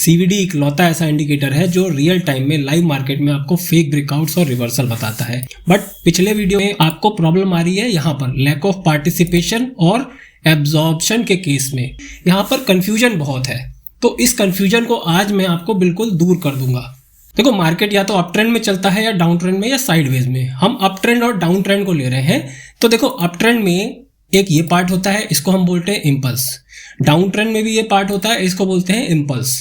CVD इकलौता ऐसा indicator है जो रियल टाइम में लाइव मार्केट में आपको फेक ब्रेकआउट्स और रिवर्सल बताता है। बट पिछले वीडियो में आपको प्रॉब्लम आ रही है यहाँ पर लैक ऑफ पार्टिसिपेशन और एब्जॉर्प्शन के केस में। यहाँ पर कंफ्यूजन बहुत है, तो इस कंफ्यूजन को आज मैं आपको बिल्कुल दूर कर दूंगा। देखो, मार्केट या तो अप ट्रेंड में चलता है या डाउन ट्रेंड में या साइडवेज में। हम अप ट्रेंड और डाउन ट्रेंड को ले रहे हैं। तो देखो, अप ट्रेंड में एक ये पार्ट होता है, इसको हम बोलते हैं इम्पल्स। डाउन ट्रेंड में भी ये पार्ट होता है, इसको बोलते हैं इम्पल्स।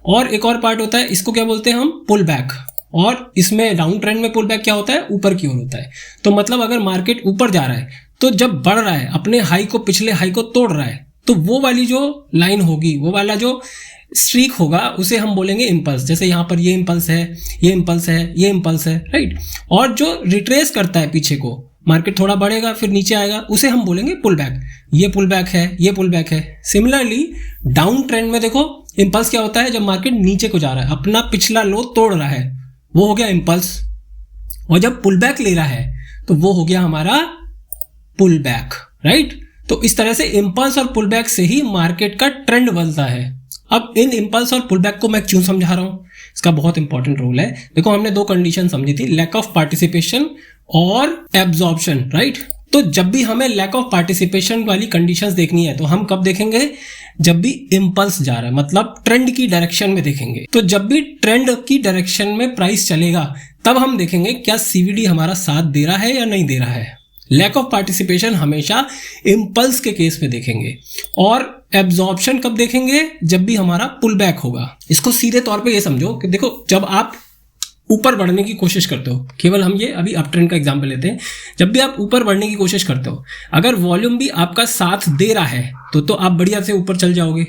और एक और पार्ट होता है, इसको क्या बोलते हैं हम, पुल बैक। और इसमें डाउन ट्रेंड में पुल बैक क्या होता है, ऊपर की ओर होता है। तो मतलब अगर मार्केट ऊपर जा रहा है तो जब बढ़ रहा है, अपने हाई को, पिछले हाई को तोड़ रहा है, तो वो वाली जो लाइन होगी, वो वाला जो स्ट्रीक होगा, उसे हम बोलेंगे इम्पल्स। जैसे यहाँ पर ये इम्पल्स है, ये इम्पल्स है, ये इम्पल्स है, राइट। और जो रिट्रेस करता है पीछे को, मार्केट थोड़ा बढ़ेगा फिर नीचे आएगा, उसे हम बोलेंगे पुल बैक। ये पुल बैक है, ये पुल बैक है। सिमिलरली डाउन ट्रेंड में देखो, इम्पल्स क्या होता है, जब मार्केट नीचे को जा रहा है, अपना पिछला लो तोड़ रहा है, वो हो गया इम्पल्स। और जब पुल बैक ले रहा है तो वो हो गया हमारा पुल बैक, राइट। तो इस तरह से इम्पल्स और पुल बैक से ही मार्केट का ट्रेंड बनता है। अब इन इम्पल्स और पुल बैक को मैं क्यों समझा रहा हूँ, इसका बहुत इंपॉर्टेंट रोल है। देखो, हमने दो कंडीशन समझी थी, लैक ऑफ पार्टिसिपेशन और एब्जॉर्प्शन, राइट। तो जब भी हमें लैक ऑफ पार्टिसिपेशन वाली कंडीशंस देखनी है तो हम कब देखेंगे, जब भी इम्पल्स जा रहा है, मतलब ट्रेंड की डायरेक्शन में देखेंगे। तो जब भी ट्रेंड की डायरेक्शन में प्राइस चलेगा तब हम देखेंगे क्या सीवीडी हमारा साथ दे रहा है या नहीं दे रहा है। लैक ऑफ पार्टिसिपेशन हमेशा इम्पल्स के केस में देखेंगे, और एब्जॉर्प्शन कब देखेंगे, जब भी हमारा पुल बैक होगा। इसको सीधे तौर पे ये समझो कि देखो, जब आप ऊपर बढ़ने की कोशिश करते हो, केवल हम ये अभी अप ट्रेंड का एग्जांपल लेते हैं, जब भी आप ऊपर बढ़ने की कोशिश करते हो, अगर वॉल्यूम भी आपका साथ दे रहा है तो आप बढ़िया से ऊपर चल जाओगे।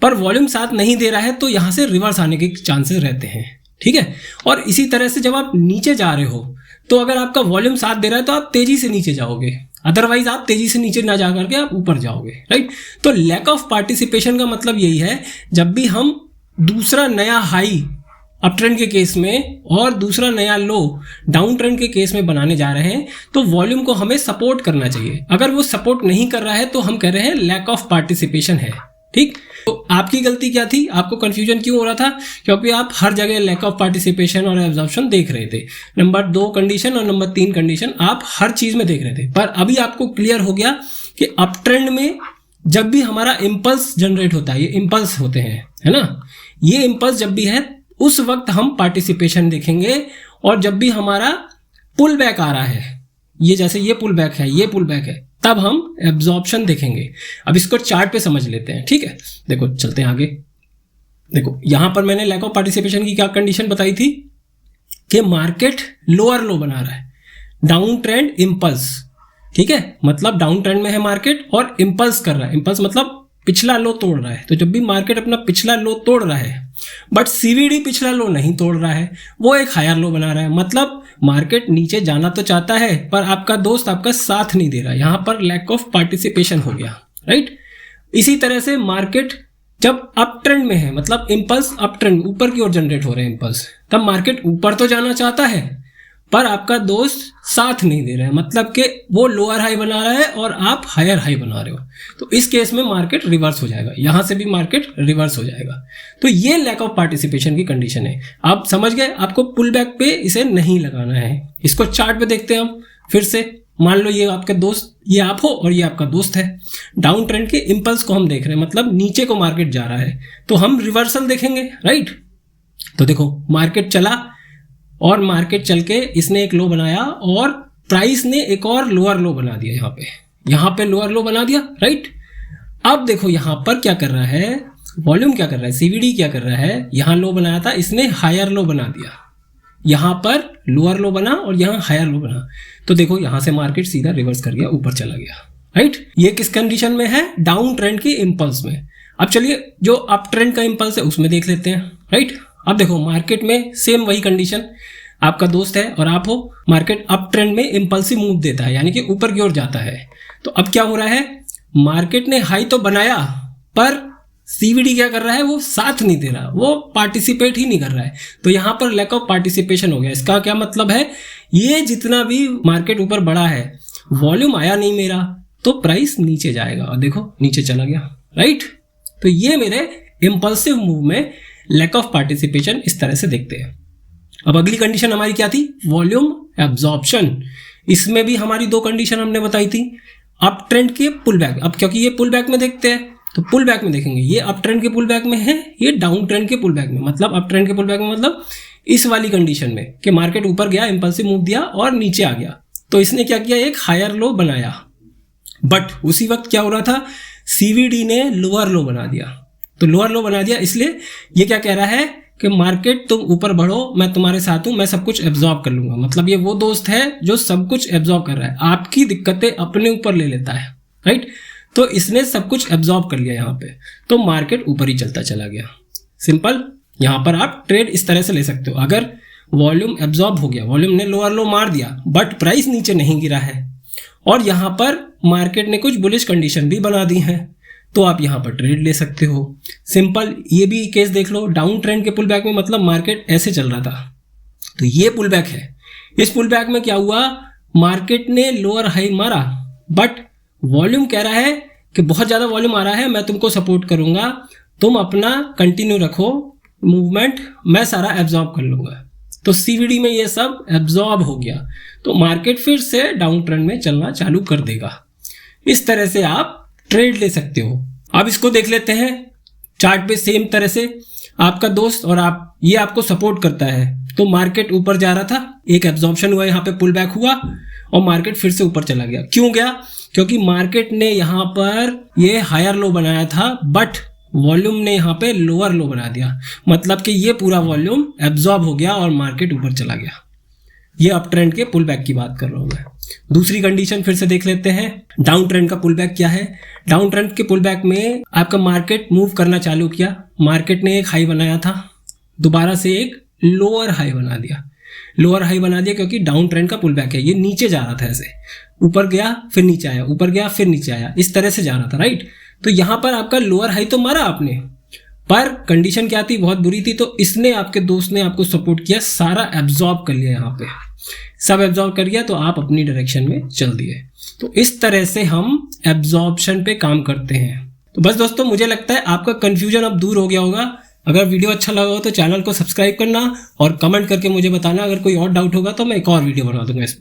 पर वॉल्यूम साथ नहीं दे रहा है तो यहाँ से रिवर्स आने के चांसेस रहते हैं, ठीक है। और इसी तरह से जब आप नीचे जा रहे हो तो अगर आपका वॉल्यूम साथ दे रहा है तो आप तेजी से नीचे जाओगे, अदरवाइज आप तेजी से नीचे ना जा करके आप ऊपर जाओगे, राइट। तो लैक ऑफ पार्टिसिपेशन का मतलब यही है, जब भी हम दूसरा नया हाई अप ट्रेंड के केस में और दूसरा नया लो डाउन ट्रेंड के केस में बनाने जा रहे हैं, तो वॉल्यूम को हमें सपोर्ट करना चाहिए। अगर वो सपोर्ट नहीं कर रहा है तो हम कह रहे हैं लैक ऑफ पार्टिसिपेशन है, ठीक। तो आपकी गलती क्या थी, आपको कंफ्यूजन क्यों हो रहा था, क्योंकि आप हर जगह लैक ऑफ पार्टिसिपेशन और एब्जॉर्प्शन देख रहे थे। नंबर 2 कंडीशन और नंबर 3 कंडीशन आप हर चीज में देख रहे थे। पर अभी आपको क्लियर हो गया कि अप ट्रेंड में जब भी हमारा इम्पल्स जनरेट होता है, ये इम्पल्स होते हैं, है ना, ये इम्पल्स जब भी है उस वक्त हम पार्टिसिपेशन देखेंगे। और जब भी हमारा पुल बैक आ रहा है, ये जैसे ये पुल बैक है, ये पुल बैक है, तब हम एब्जॉर्प्शन देखेंगे। अब इसको चार्ट पे समझ लेते हैं, ठीक है। देखो, चलते हैं आगे। देखो, यहां पर मैंने लैक ऑफ पार्टिसिपेशन की क्या कंडीशन बताई थी कि मार्केट लोअर लो बना रहा है, डाउन ट्रेंड इम्पल्स, ठीक है। मतलब डाउन ट्रेंड में है मार्केट और इम्पल्स कर रहा है। इम्पल्स मतलब पिछला लो तोड़ रहा है। तो जब भी मार्केट अपना पिछला लो तोड़ रहा है बट सीवीडी पिछला लो नहीं तोड़ रहा है, वो एक हायर लो बना रहा है, मतलब मार्केट नीचे जाना तो चाहता है पर आपका दोस्त आपका साथ नहीं दे रहा है। यहां पर लैक ऑफ पार्टिसिपेशन हो गया, राइट। इसी तरह से मार्केट जब अप ट्रेंड में है, मतलब इम्पल्स अप ट्रेंड ऊपर की ओर जनरेट हो रहे हैं इम्पल्स, तब मार्केट ऊपर तो जाना चाहता है पर आपका दोस्त साथ नहीं दे रहा है, मतलब कि वो लोअर हाई बना रहा है और आप हायर हाई बना रहे हो। तो इस केस में मार्केट रिवर्स हो जाएगा, यहां से भी मार्केट रिवर्स हो जाएगा। तो ये लैक ऑफ पार्टिसिपेशन की कंडीशन है। आप समझ गए, आपको पुल बैक पे इसे नहीं लगाना है। इसको चार्ट पे देखते हैं हम फिर से। मान लो ये आपके दोस्त, ये आप हो और ये आपका दोस्त है। डाउन ट्रेंड के इम्पल्स को हम देख रहे हैं, मतलब नीचे को मार्केट जा रहा है, तो हम रिवर्सल देखेंगे, राइट। तो देखो, मार्केट चला और मार्केट चल के इसने एक लो बनाया और प्राइस ने एक और लोअर लो बना दिया, यहां पे लोअर लो बना दिया, राइट। अब देखो यहां पर क्या कर रहा है, वॉल्यूम क्या कर रहा है, सीवीडी क्या कर रहा है, यहां लो बनाया था, इसने हायर लो बना दिया, यहां पर लोअर लो बना और यहां हायर लो बना। तो देखो, यहां से मार्केट सीधा रिवर्स कर गया, ऊपर चला गया, राइट। ये किस कंडीशन में है, डाउन ट्रेंड की इम्पल्स में। अब चलिए जो अप ट्रेंड का इम्पल्स है उसमें देख लेते हैं, राइट। अब देखो, मार्केट में सेम वही कंडीशन, आपका दोस्त है और आप हो, मार्केट अप ट्रेंड में इम्पल्सिव मूव देता है, यानी कि ऊपर की ओर जाता है। तो अब क्या हो रहा है, मार्केट ने हाई तो बनाया पर सीवीडी क्या कर रहा है, वो साथ नहीं दे रहा, वो पार्टिसिपेट ही नहीं कर रहा है। तो यहां पर लैक ऑफ पार्टिसिपेशन हो गया। इसका क्या मतलब है, ये जितना भी मार्केट ऊपर बढ़ा है, वॉल्यूम आया नहीं मेरा, तो प्राइस नीचे जाएगा। और देखो नीचे चला गया, राइट। तो ये मेरे इम्पल्सिव मूव में लैक ऑफ पार्टिसिपेशन इस तरह से देखते हैं। अब अगली कंडीशन हमारी क्या थी, वॉल्यूम एब्जॉर्प्शन। इसमें भी हमारी दो कंडीशन हमने बताई थी, अप ट्रेंड के पुल बैक। अब क्योंकि ये पुल बैक में देखते हैं तो पुल बैक में देखेंगे, ये अप ट्रेंड के पुल बैक में है, ये डाउन ट्रेंड के पुल बैक में। मतलब अप ट्रेंड के पुल बैक में मतलब इस वाली कंडीशन में कि मार्केट ऊपर गया, इंपल्सिव मूव दिया और नीचे आ गया, तो इसने क्या किया, एक हायर लो बनाया, बट उसी वक्त क्या हो रहा था, सीवीडी ने लोअर लो बना दिया। तो लोअर लो बना दिया, इसलिए ये क्या कह रहा है कि मार्केट तुम ऊपर बढ़ो, मैं तुम्हारे साथ हूं, मैं सब कुछ एब्जॉर्ब कर लूंगा। मतलब ये वो दोस्त है जो सब कुछ एब्जॉर्ब कर रहा है, आपकी दिक्कतें अपने ऊपर ले लेता है, राइट। तो इसने सब कुछ एब्जॉर्ब कर लिया यहाँ पे, तो मार्केट ऊपर ही चलता चला गया। सिंपल। यहाँ पर आप ट्रेड इस तरह से ले सकते हो, अगर वॉल्यूम एब्जॉर्ब हो गया, वॉल्यूम ने लोअर लो मार दिया बट प्राइस नीचे नहीं गिरा है, और यहाँ पर मार्केट ने कुछ बुलिश कंडीशन भी बना दी है, तो आप यहाँ पर ट्रेड ले सकते हो। सिंपल। ये भी केस देख लो, डाउन ट्रेंड के पुल बैक में मतलब मार्केट ऐसे चल रहा था, तो ये पुल बैक है। इस पुल बैक में क्या हुआ, मार्केट ने लोअर हाई मारा बट वॉल्यूम कह रहा है कि बहुत ज़्यादा वॉल्यूम आ रहा है, मैं तुमको सपोर्ट करूंगा, तुम अपना कंटिन्यू रखो मूवमेंट, मैं सारा एब्जॉर्ब कर लूंगा। तो सीवीडी में ये सब एब्जॉर्ब हो गया, तो मार्केट फिर से डाउन ट्रेंड में चलना चालू कर देगा। इस तरह से आप ट्रेड ले सकते हो। अब इसको देख लेते हैं चार्ट पे। सेम तरह से आपका दोस्त और आप, ये आपको सपोर्ट करता है, तो मार्केट ऊपर जा रहा था, एक एब्जॉर्प्शन हुआ, यहाँ पे पुल बैक हुआ और मार्केट फिर से ऊपर चला गया। क्यों गया, क्योंकि मार्केट ने यहाँ पर ये हायर लो बनाया था बट वॉल्यूम ने यहाँ पे लोअर लो बना दिया, मतलब कि ये पूरा वॉल्यूम एब्जॉर्ब हो गया और मार्केट ऊपर चला गया। ये अप ट्रेंड के पुल बैक की बात कर रहा हूं मैं। दूसरी कंडीशन फिर से देख लेते हैं, डाउन ट्रेंड का पुल बैक क्या है। डाउन ट्रेंड के पुल बैक में आपका मार्केट मूव करना चालू किया, मार्केट ने एक हाई बनाया था, दोबारा से एक लोअर हाई बना दिया। लोअर हाई बना दिया क्योंकि डाउन ट्रेंड का पुल बैक है, ये नीचे जा रहा था, ऐसे ऊपर गया फिर नीचे आया, ऊपर गया फिर नीचे आया, इस तरह से जा रहा था, राइट। तो यहां पर आपका लोअर हाई तो मारा आपने, पर कंडीशन क्या थी, बहुत बुरी थी, तो इसने, आपके दोस्त ने आपको सपोर्ट किया, सारा एब्जॉर्ब कर लिया, यहाँ पे सब एब्जॉर्ब कर लिया, तो आप अपनी डायरेक्शन में चल दिए। तो इस तरह से हम एब्जॉर्प्शन पे काम करते हैं। तो बस दोस्तों, मुझे लगता है आपका कंफ्यूजन अब दूर हो गया होगा। अगर वीडियो अच्छा लगा हो तो चैनल को सब्सक्राइब करना और कमेंट करके मुझे बताना, अगर कोई और डाउट होगा तो मैं एक और वीडियो बना दूंगा इस पे।